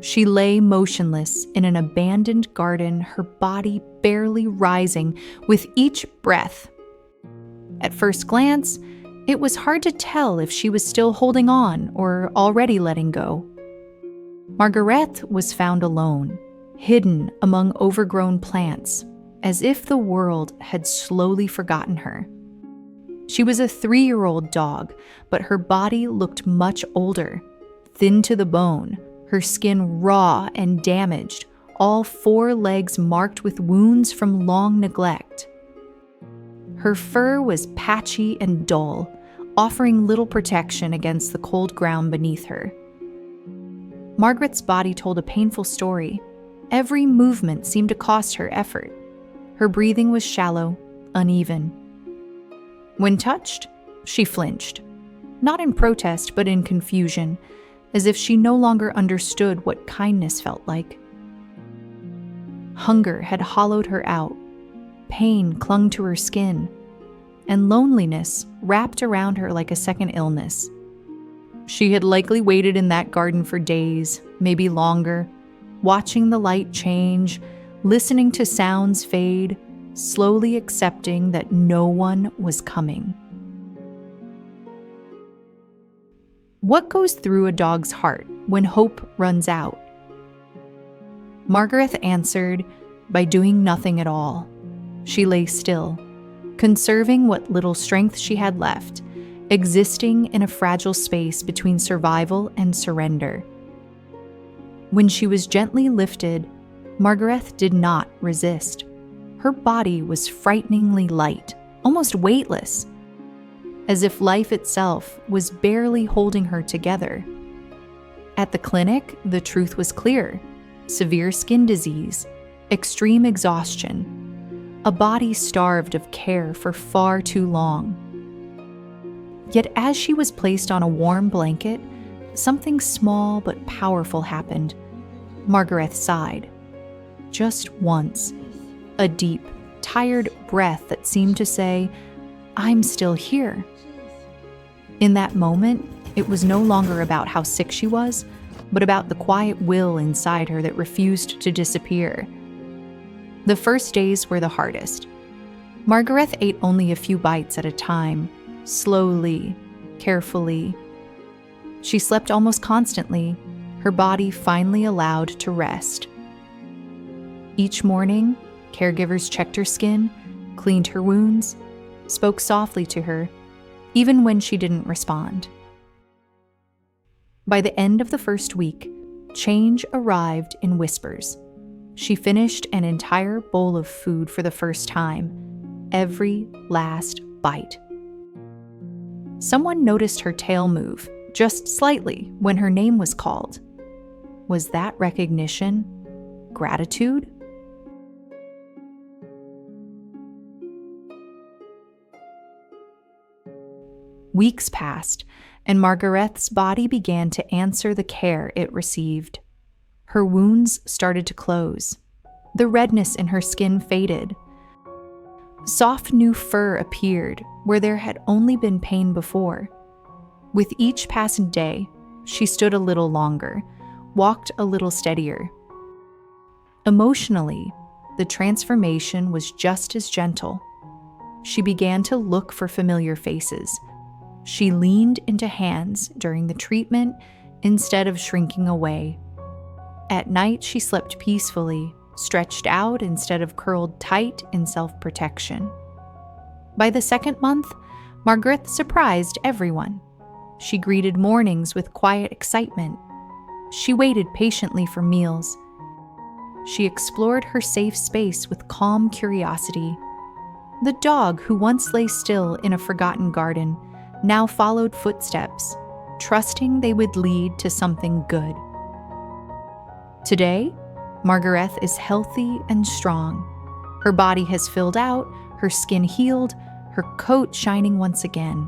She lay motionless in an abandoned garden, her body barely rising with each breath. At first glance, it was hard to tell if she was still holding on or already letting go. Margareth was found alone, hidden among overgrown plants, as if the world had slowly forgotten her. She was a 3-year-old dog, but her body looked much older, thin to the bone, her skin raw and damaged, all 4 legs marked with wounds from long neglect. Her fur was patchy and dull, offering little protection against the cold ground beneath her. Margaret's body told a painful story. Every movement seemed to cost her effort. Her breathing was shallow, uneven. When touched, she flinched, not in protest but in confusion, as if she no longer understood what kindness felt like. Hunger had hollowed her out, pain clung to her skin, and loneliness wrapped around her like a second illness. She had likely waited in that garden for days, maybe longer, watching the light change, listening to sounds fade, slowly accepting that no one was coming. What goes through a dog's heart when hope runs out? Margareth answered by doing nothing at all. She lay still, conserving what little strength she had left, existing in a fragile space between survival and surrender. When she was gently lifted, Margareth did not resist. Her body was frighteningly light, almost weightless, as if life itself was barely holding her together. At the clinic, the truth was clear: severe skin disease, extreme exhaustion, a body starved of care for far too long. Yet as she was placed on a warm blanket, something small but powerful happened. Margareth sighed. Just once. A deep, tired breath that seemed to say, "I'm still here." In that moment, it was no longer about how sick she was, but about the quiet will inside her that refused to disappear. The first days were the hardest. Margareth ate only a few bites at a time, slowly, carefully. She slept almost constantly, her body finally allowed to rest. Each morning, caregivers checked her skin, cleaned her wounds, spoke softly to her, even when she didn't respond. By the end of the first week, change arrived in whispers. She finished an entire bowl of food for the first time, every last bite. Someone noticed her tail move, just slightly, when her name was called. Was that recognition? Gratitude? Weeks passed, and Margareth's body began to answer the care it received. Her wounds started to close. The redness in her skin faded. Soft new fur appeared where there had only been pain before. With each passing day, she stood a little longer, walked a little steadier. Emotionally, the transformation was just as gentle. She began to look for familiar faces. She leaned into hands during the treatment instead of shrinking away. At night, she slept peacefully, stretched out instead of curled tight in self-protection. By the second month, Margaret surprised everyone. She greeted mornings with quiet excitement. She waited patiently for meals. She explored her safe space with calm curiosity. The dog who once lay still in a forgotten garden now followed footsteps, trusting they would lead to something good. Today, Margareth is healthy and strong. Her body has filled out, her skin healed, her coat shining once again.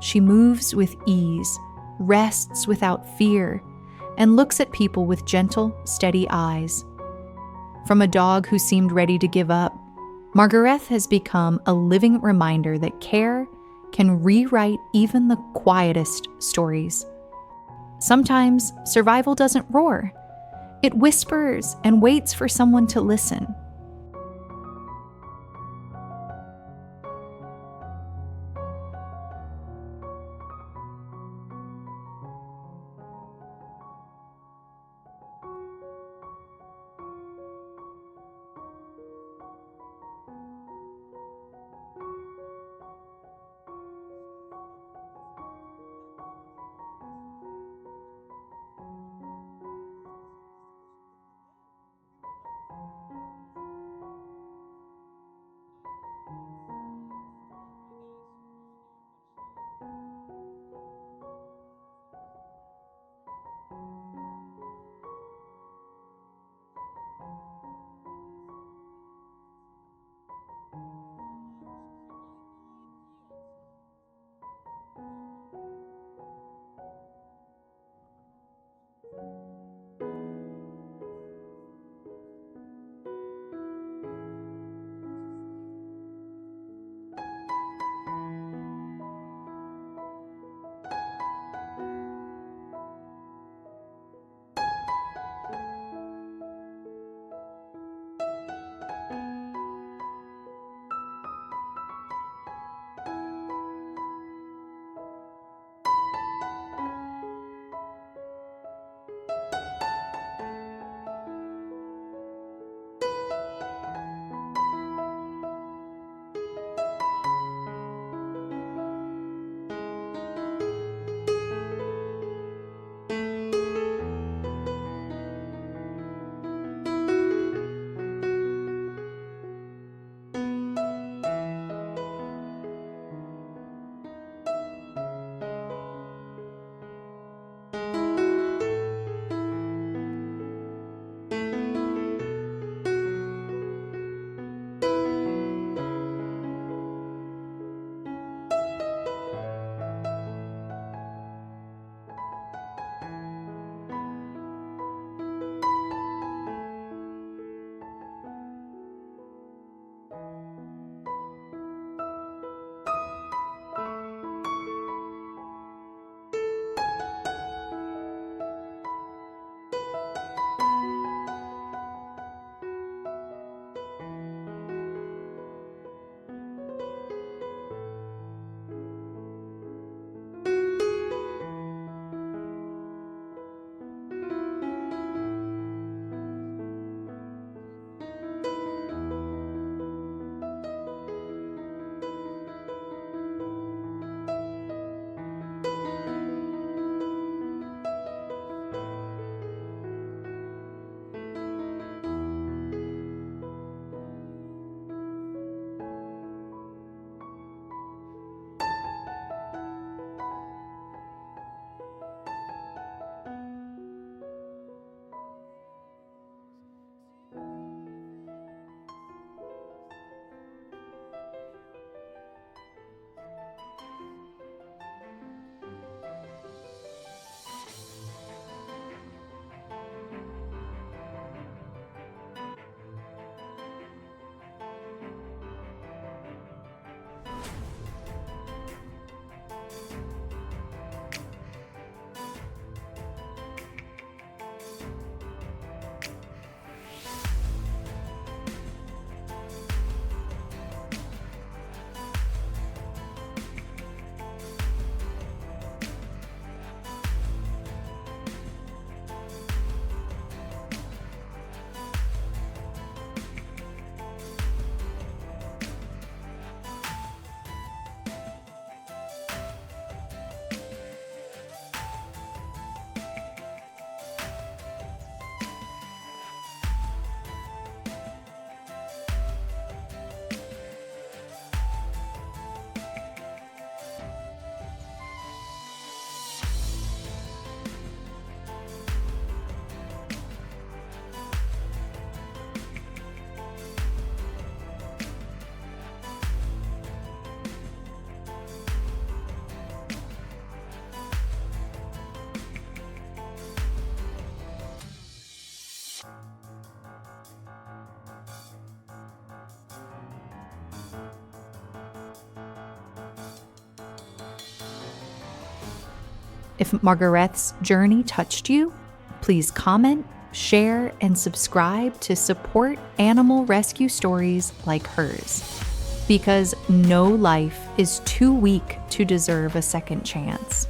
She moves with ease, rests without fear, and looks at people with gentle, steady eyes. From a dog who seemed ready to give up, Margareth has become a living reminder that care can rewrite even the quietest stories. Sometimes survival doesn't roar. It whispers and waits for someone to listen. If Margareth's journey touched you, please comment, share, and subscribe to support animal rescue stories like hers. Because no life is too weak to deserve a second chance.